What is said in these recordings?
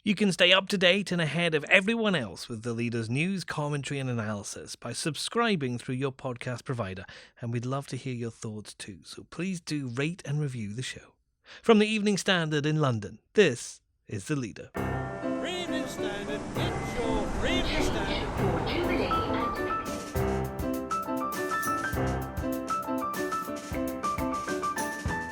You can stay up to date and ahead of everyone else with the Leader's news, commentary and analysis by subscribing through your podcast provider, and we'd love to hear your thoughts too, so please do rate and review the show. From the Evening Standard in London, this is The Leader. Evening Standard, it's your Evening Standard.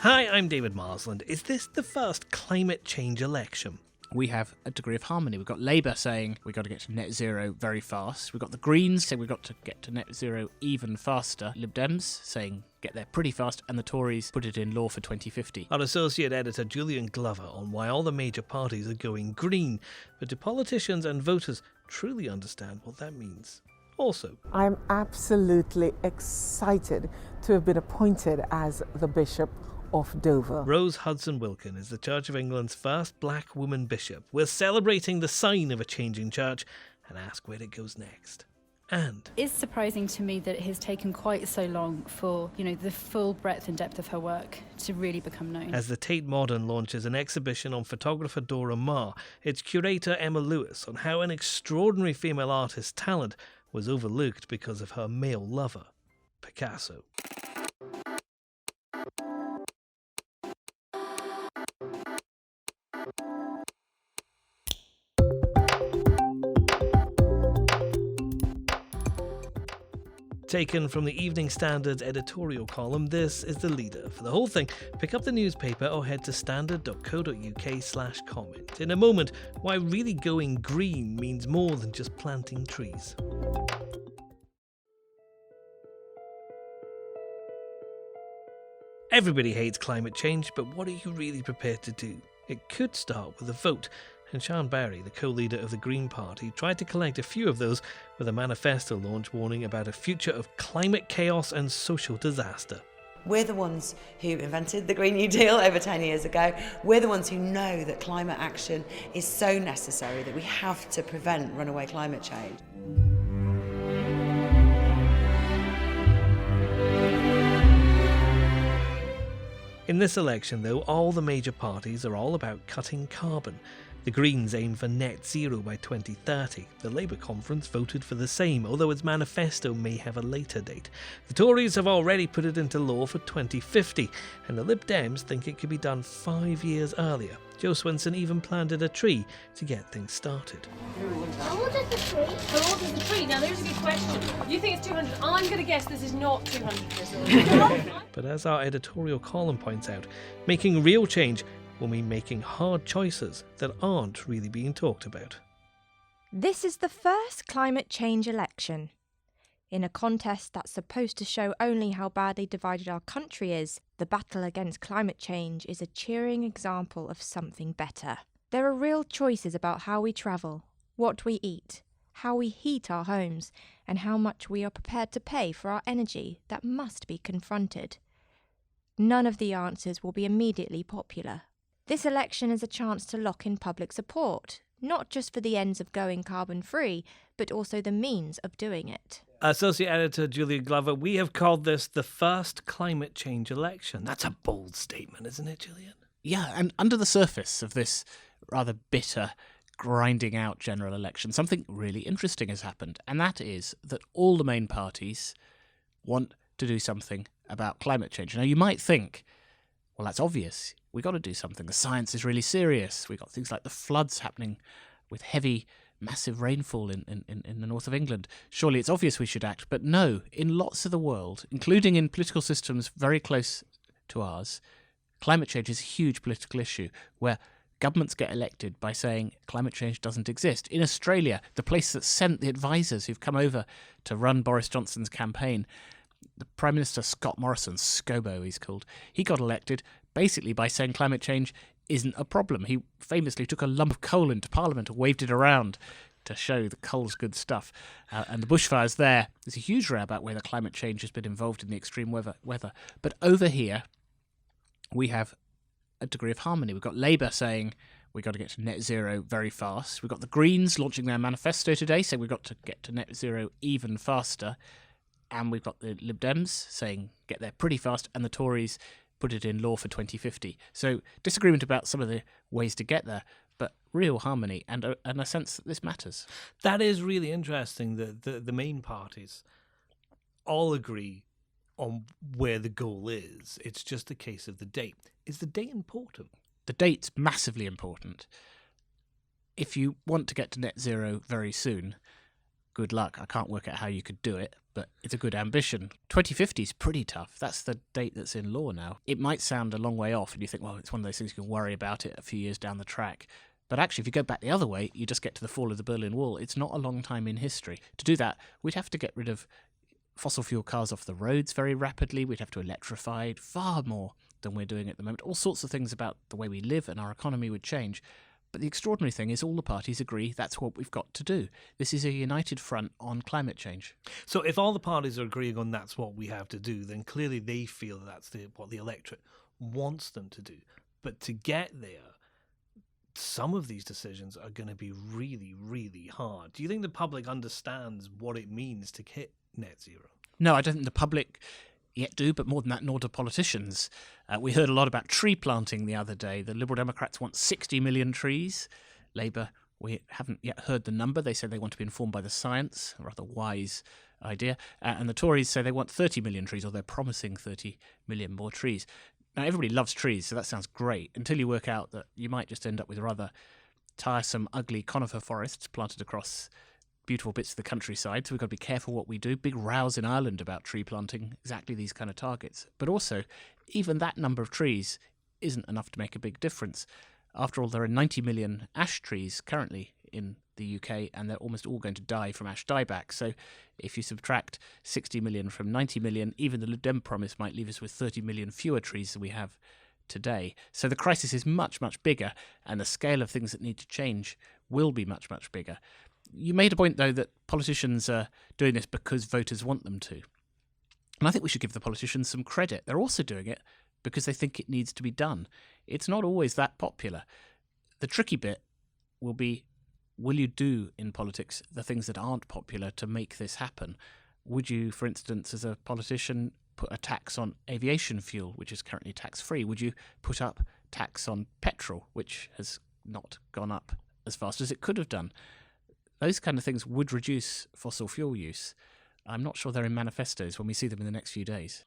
Hi, I'm David Marsland. Is this the first climate change election? We have a degree of harmony. We've got Labour saying we've got to get to net zero very fast. We've got the Greens saying we've got to get to net zero even faster. Lib Dems saying get there pretty fast. And the Tories put it in law for 2050. Our associate editor Julian Glover on why all the major parties are going green. But do politicians and voters truly understand what that means? Also, I'm absolutely excited to have been appointed as the Bishop of Dover. Rose Hudson-Wilkin is the Church of England's first black woman bishop. We're celebrating the sign of a changing church and ask where it goes next. And it's surprising to me that it has taken quite so long for, the full breadth and depth of her work to really become known. As the Tate Modern launches an exhibition on photographer Dora Maar, its curator Emma Lewis on how an extraordinary female artist's talent was overlooked because of her male lover, Picasso. Taken from the Evening Standard's editorial column, this is The Leader. For the whole thing, pick up the newspaper or head to standard.co.uk/comment. In a moment, why really going green means more than just planting trees. Everybody hates climate change, but what are you really prepared to do? It could start with a vote. And Sian Berry, the co-leader of the Green Party, tried to collect a few of those with a manifesto launch warning about a future of climate chaos and social disaster. We're the ones who invented the Green New Deal over 10 years ago. We're the ones who know that climate action is so necessary that we have to prevent runaway climate change. In this election, though, all the major parties are all about cutting carbon. The Greens aim for net zero by 2030. The Labour conference voted for the same, although its manifesto may have a later date. The Tories have already put it into law for 2050, and the Lib Dems think it could be done 5 years earlier. Joe Swinson even planted a tree to get things started. How old is the tree? How old is the tree? Now there's a good question. You think it's 200? I'm going to guess this is not 200 years old. But as our editorial column points out, making real change will mean making hard choices that aren't really being talked about. This is the first climate change election. In a contest that's supposed to show only how badly divided our country is, the battle against climate change is a cheering example of something better. There are real choices about how we travel, what we eat, how we heat our homes, and how much we are prepared to pay for our energy that must be confronted. None of the answers will be immediately popular. This election is a chance to lock in public support, not just for the ends of going carbon-free, but also the means of doing it. Associate Editor Julian Glover, we have called this the first climate change election. That's a bold statement, isn't it, Julian? Yeah, and under the surface of this rather bitter, grinding out general election, something really interesting has happened, and that is that all the main parties want to do something about climate change. Now, you might think, well, that's obvious. We've got to do something. The science is really serious. We've got things like the floods happening with heavy, massive rainfall in the north of England. Surely it's obvious we should act. But no, in lots of the world, including in political systems very close to ours, climate change is a huge political issue where governments get elected by saying climate change doesn't exist. In Australia, the place that sent the advisors who've come over to run Boris Johnson's campaign, the Prime Minister Scott Morrison, ScoMo he's called, he got elected basically by saying climate change isn't a problem. He famously took a lump of coal into Parliament and waved it around to show that coal's good stuff. And the bushfires there's a huge row about whether climate change has been involved in the extreme weather. But over here, we have a degree of harmony. We've got Labour saying we've got to get to net zero very fast. We've got the Greens launching their manifesto today, saying we've got to get to net zero even faster. And we've got the Lib Dems saying get there pretty fast, and the Tories put it in law for 2050. So disagreement about some of the ways to get there, but real harmony and a sense that this matters. That is really interesting that the main parties all agree on where the goal is. It's just a case of the date. Is the date important? The date's massively important. If you want to get to net zero very soon, good luck. I can't work out how you could do it, but it's a good ambition. 2050 is pretty tough. That's the date that's in law now. It might sound a long way off, and you think, well, it's one of those things you can worry about it a few years down the track. But actually, if you go back the other way, you just get to the fall of the Berlin Wall. It's not a long time in history. To do that, we'd have to get rid of fossil fuel cars off the roads very rapidly. We'd have to electrify far more than we're doing at the moment. All sorts of things about the way we live and our economy would change. But the extraordinary thing is all the parties agree that's what we've got to do. This is a united front on climate change. So if all the parties are agreeing on that's what we have to do, then clearly they feel that's what the electorate wants them to do. But to get there, some of these decisions are going to be really, really hard. Do you think the public understands what it means to hit net zero? No, I don't think the public yet do, but more than that, nor do politicians. We heard a lot about tree planting the other day. The Liberal Democrats want 60 million trees. Labour, we haven't yet heard the number. They say they want to be informed by the science, a rather wise idea. And the Tories say they want 30 million trees, or they're promising 30 million more trees. Now, everybody loves trees, so that sounds great, until you work out that you might just end up with rather tiresome, ugly conifer forests planted across beautiful bits of the countryside, so we've got to be careful what we do. Big rows in Ireland about tree planting, exactly these kind of targets. But also, even that number of trees isn't enough to make a big difference. After all, there are 90 million ash trees currently in the UK, and they're almost all going to die from ash dieback. So if you subtract 60 million from 90 million, even the Lib Dem promise might leave us with 30 million fewer trees than we have today. So the crisis is much, much bigger, and the scale of things that need to change will be much, much bigger. You made a point, though, that politicians are doing this because voters want them to. And I think we should give the politicians some credit. They're also doing it because they think it needs to be done. It's not always that popular. The tricky bit will be, will you do in politics the things that aren't popular to make this happen? Would you, for instance, as a politician, put a tax on aviation fuel, which is currently tax-free? Would you put up tax on petrol, which has not gone up as fast as it could have done? Those kind of things would reduce fossil fuel use. I'm not sure they're in manifestos when we see them in the next few days.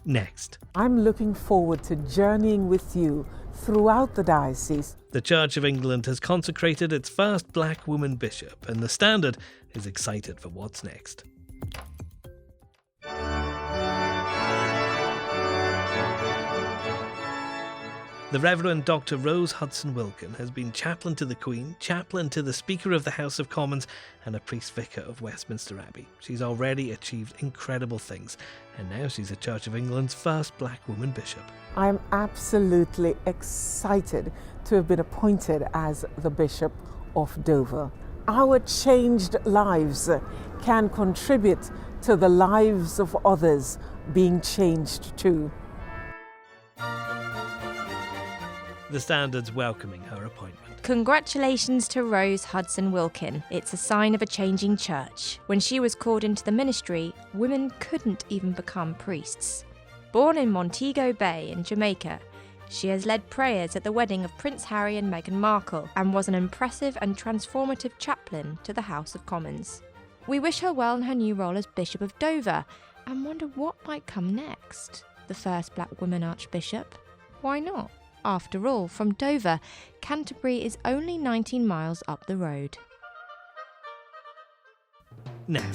Next. I'm looking forward to journeying with you throughout the diocese. The Church of England has consecrated its first black woman bishop, and the Standard is excited for what's next. The Reverend Dr. Rose Hudson-Wilkin has been chaplain to the Queen, chaplain to the Speaker of the House of Commons, and a priest vicar of Westminster Abbey. She's already achieved incredible things, and now she's the Church of England's first black woman bishop. I'm absolutely excited to have been appointed as the Bishop of Dover. Our changed lives can contribute to the lives of others being changed too. The Standard's welcoming her appointment. Congratulations to Rose Hudson-Wilkin. It's a sign of a changing church. When she was called into the ministry, women couldn't even become priests. Born in Montego Bay in Jamaica, she has led prayers at the wedding of Prince Harry and Meghan Markle and was an impressive and transformative chaplain to the House of Commons. We wish her well in her new role as Bishop of Dover and wonder what might come next. The first black woman archbishop? Why not? After all, from Dover, Canterbury is only 19 miles up the road. Now,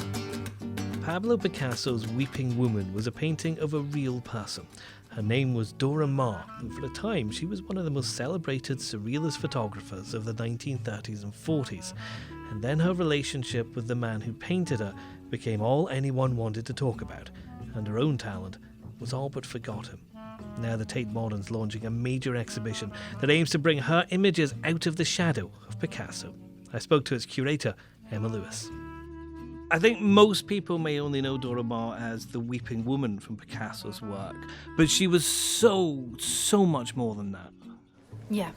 Pablo Picasso's Weeping Woman was a painting of a real person. Her name was Dora Maar, and for a time she was one of the most celebrated surrealist photographers of the 1930s and 40s. And then her relationship with the man who painted her became all anyone wanted to talk about, and her own talent was all but forgotten. Now the Tate Modern's launching a major exhibition that aims to bring her images out of the shadow of Picasso. I spoke to its curator, Emma Lewis. I think most people may only know Dora Maar as the Weeping Woman from Picasso's work, but she was so much more than that. Yeah.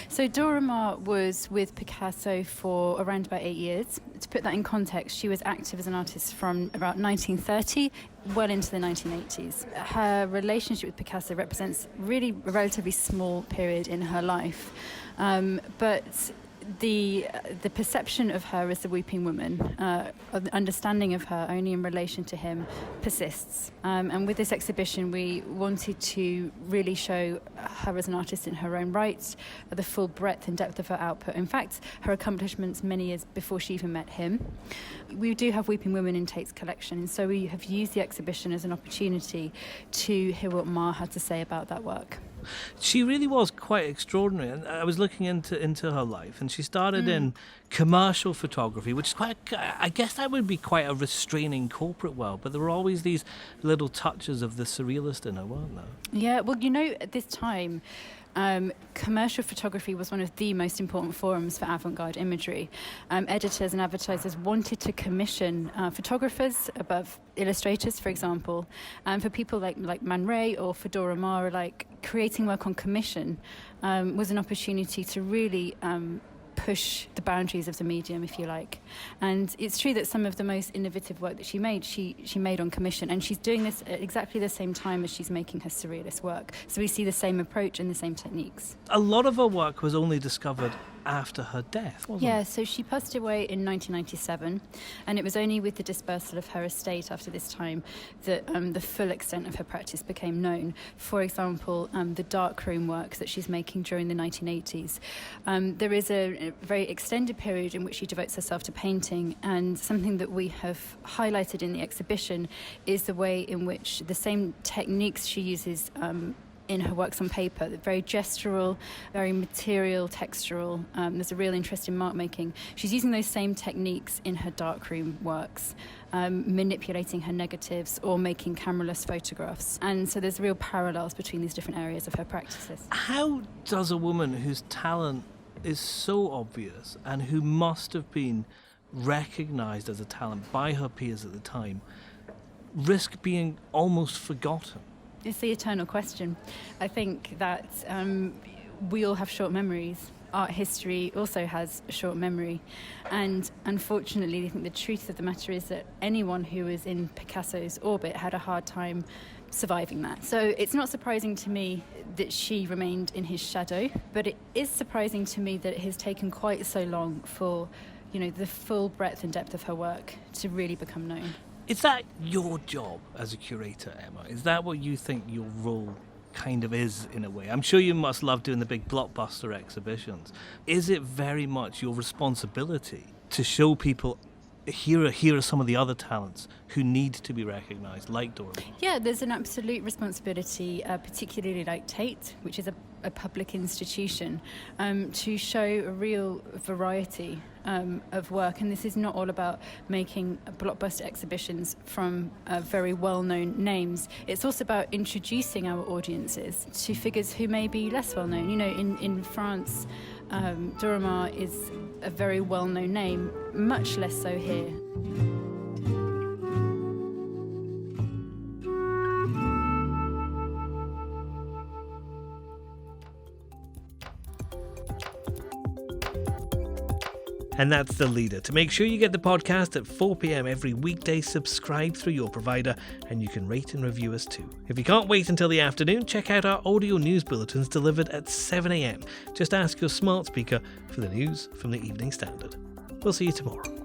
So Dora Maar was with Picasso for around about 8 years. To put that in context, she was active as an artist from about 1930 well into the 1980s. Her relationship with Picasso represents really a relatively small period in her life, but the perception of her as the weeping woman, the understanding of her only in relation to him, persists. And with this exhibition, we wanted to really show her as an artist in her own right, the full breadth and depth of her output. In fact, her accomplishments many years before she even met him. We do have weeping women in Tate's collection, and so we have used the exhibition as an opportunity to hear what Maar had to say about that work. She really was quite extraordinary, and I was looking into her life, and she started in commercial photography, which is quite, I guess that would be quite a restraining corporate world, but there were always these little touches of the surrealist in her, weren't there? Yeah, well, at this time, commercial photography was one of the most important forums for avant-garde imagery. Editors and advertisers wanted to commission photographers above illustrators, for example, and for people like Man Ray or for Dora Maar, like creating work on commission was an opportunity to really push the boundaries of the medium, if you like. And it's true that some of the most innovative work that she made on commission, and she's doing this at exactly the same time as she's making her surrealist work. So we see the same approach and the same techniques. A lot of her work was only discovered after her death, wasn't it? Yeah, so she passed away in 1997, and it was only with the dispersal of her estate after this time that the full extent of her practice became known. For example, the darkroom work that she's making during the 1980s. There is a very extended period in which she devotes herself to painting, and something that we have highlighted in the exhibition is the way in which the same techniques she uses in her works on paper, very gestural, very material, textural. There's a real interest in mark making. She's using those same techniques in her darkroom works, manipulating her negatives or making cameraless photographs. And so there's real parallels between these different areas of her practices. How does a woman whose talent is so obvious and who must have been recognised as a talent by her peers at the time risk being almost forgotten? It's the eternal question. I think that we all have short memories. Art history also has a short memory. And unfortunately, I think the truth of the matter is that anyone who was in Picasso's orbit had a hard time surviving that. So it's not surprising to me that she remained in his shadow, but it is surprising to me that it has taken quite so long for, the full breadth and depth of her work to really become known. Is that your job as a curator, Emma? Is that what you think your role kind of is, in a way? I'm sure you must love doing the big blockbuster exhibitions. Is it very much your responsibility to show people, here are some of the other talents who need to be recognised, like Dora Maar? Yeah, there's an absolute responsibility, particularly like Tate, which is a public institution, to show a real variety of work. And this is not all about making blockbuster exhibitions from very well-known names. It's also about introducing our audiences to figures who may be less well-known. In France, Dora Maar is a very well-known name, much less so here. And that's The Leader. To make sure you get the podcast at 4 p.m. every weekday, subscribe through your provider, and you can rate and review us too. If you can't wait until the afternoon, check out our audio news bulletins delivered at 7 a.m. Just ask your smart speaker for the news from the Evening Standard. We'll see you tomorrow.